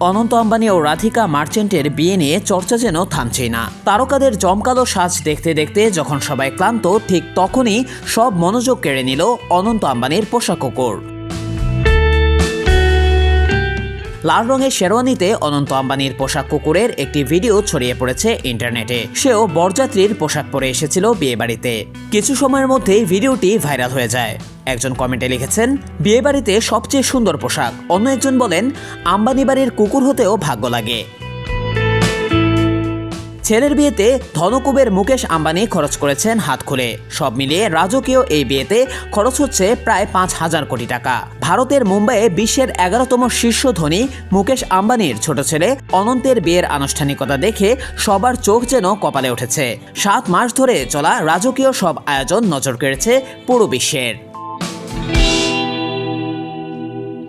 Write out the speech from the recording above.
অনন্ত আম্বানি ও রাধিকা মার্চেন্টের বিয়ে নিয়ে চর্চা যেন থামছেই না। তারকাদের জমকালো সাজ দেখতে দেখতে যখন সবাই ক্লান্ত, ঠিক তখনই সব মনোযোগ কেড়ে নিল অনন্ত আম্বানির পোশাক কুকুর। লাল রঙের শেরওয়ানিতে অনন্ত আম্বানির পোশাক কুকুরের একটি ভিডিও ছড়িয়ে পড়েছে ইন্টারনেটে। সেও বরযাত্রীর পোশাক পরে এসেছিল বিয়েবাড়িতে। কিছু সময়ের মধ্যেই ভিডিওটি ভাইরাল হয়ে যায়। একজন কমেন্টে লিখেছেন, বিয়েবাড়িতে সবচেয়ে সুন্দর পোশাক। অন্য একজন বলেন, আম্বানি বাড়ির কুকুর হতেও ভাগ্য লাগে। ছেলের বিয়েতে ধনকুবের মুকেশ আম্বানি খরচ করেছেন হাত খুলে। সব মিলিয়ে রাজকীয় এই বিয়েতে খরচ হচ্ছে প্রায় 5,000 কোটি টাকা। ভারতের মুম্বাইয়ে বিশ্বের 11তম শীর্ষ ধনী মুকেশ আম্বানির ছোট ছেলে অনন্তের বিয়ের আনুষ্ঠানিকতা দেখে সবার চোখ যেন কপালে উঠেছে। 7 মাস ধরে চলা রাজকীয় সব আয়োজন নজর কেড়েছে পুরো বিশ্বের।